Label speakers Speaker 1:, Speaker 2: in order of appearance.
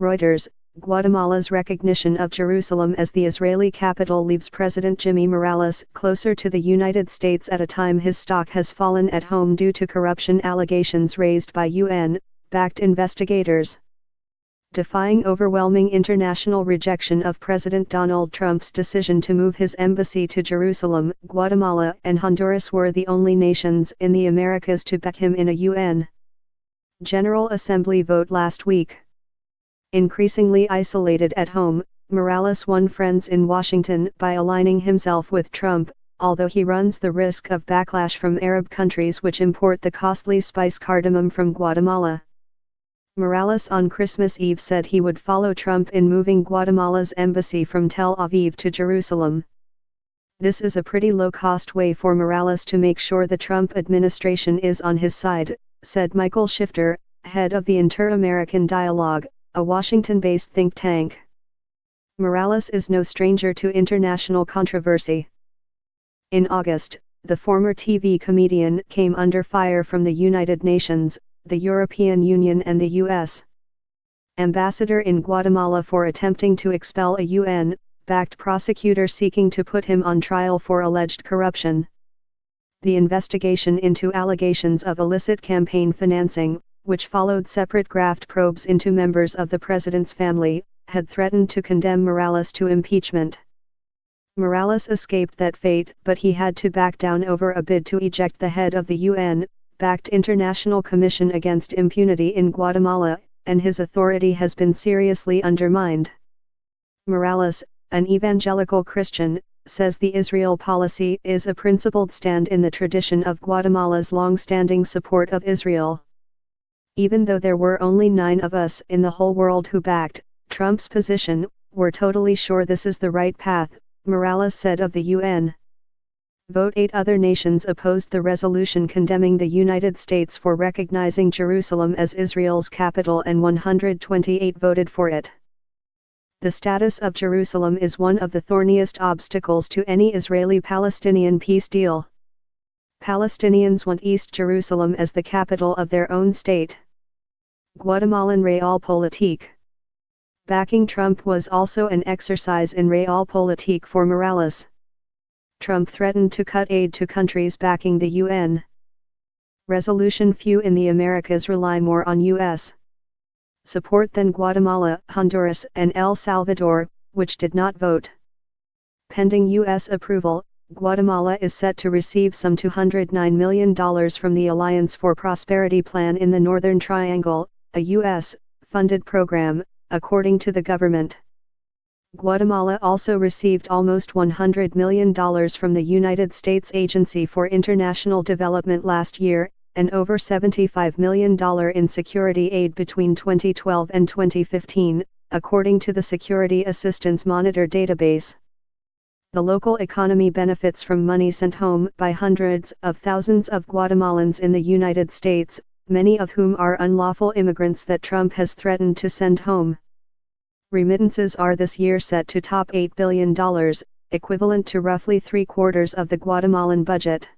Speaker 1: Reuters, Guatemala's recognition of Jerusalem as the Israeli capital leaves President Jimmy Morales closer to the United States at a time his stock has fallen at home due to corruption allegations raised by UN-backed investigators. Defying overwhelming international rejection of President Donald Trump's decision to move his embassy to Jerusalem, Guatemala and Honduras were the only nations in the Americas to back him in a UN General Assembly vote last week. Increasingly isolated at home, Morales won friends in Washington by aligning himself with Trump, although he runs the risk of backlash from Arab countries which import the costly spice cardamom from Guatemala. Morales on Christmas Eve said he would follow Trump in moving Guatemala's embassy from Tel Aviv to Jerusalem. This is a pretty low-cost way for Morales to make sure the Trump administration is on his side, said Michael Shifter, head of the Inter-American Dialogue, a Washington-based think tank. Morales is no stranger to international controversy. In August, the former TV comedian came under fire from the United Nations, the European Union and the U.S. ambassador in Guatemala for attempting to expel a UN-backed prosecutor seeking to put him on trial for alleged corruption. The investigation into allegations of illicit campaign financing, which followed separate graft probes into members of the president's family, had threatened to condemn Morales to impeachment. Morales escaped that fate, but he had to back down over a bid to eject the head of the UN-backed International Commission Against Impunity in Guatemala, and his authority has been seriously undermined. Morales, an evangelical Christian, says the Israel policy is a principled stand in the tradition of Guatemala's long-standing support of Israel. Even though there were only 9 of us in the whole world who backed Trump's position, we're totally sure this is the right path, Morales said of the UN vote. 8 other nations opposed the resolution condemning the United States for recognizing Jerusalem as Israel's capital and 128 voted for it. The status of Jerusalem is one of the thorniest obstacles to any Israeli-Palestinian peace deal. Palestinians want East Jerusalem as the capital of their own state. Guatemalan realpolitik. Backing Trump was also an exercise in realpolitik for Morales. Trump threatened to cut aid to countries backing the UN resolution. Few in the Americas rely more on U.S. support than Guatemala, Honduras, and El Salvador, which did not vote. Pending U.S. approval, Guatemala is set to receive some $209 million from the Alliance for Prosperity Plan in the Northern Triangle, a U.S.-funded program, according to the government. Guatemala also received almost $100 million from the United States Agency for International Development last year, and over $75 million in security aid between 2012 and 2015, according to the Security Assistance Monitor database. The local economy benefits from money sent home by hundreds of thousands of Guatemalans in the United States, many of whom are unlawful immigrants that Trump has threatened to send home. Remittances are this year set to top $8 billion, equivalent to roughly 3/4 of the Guatemalan budget.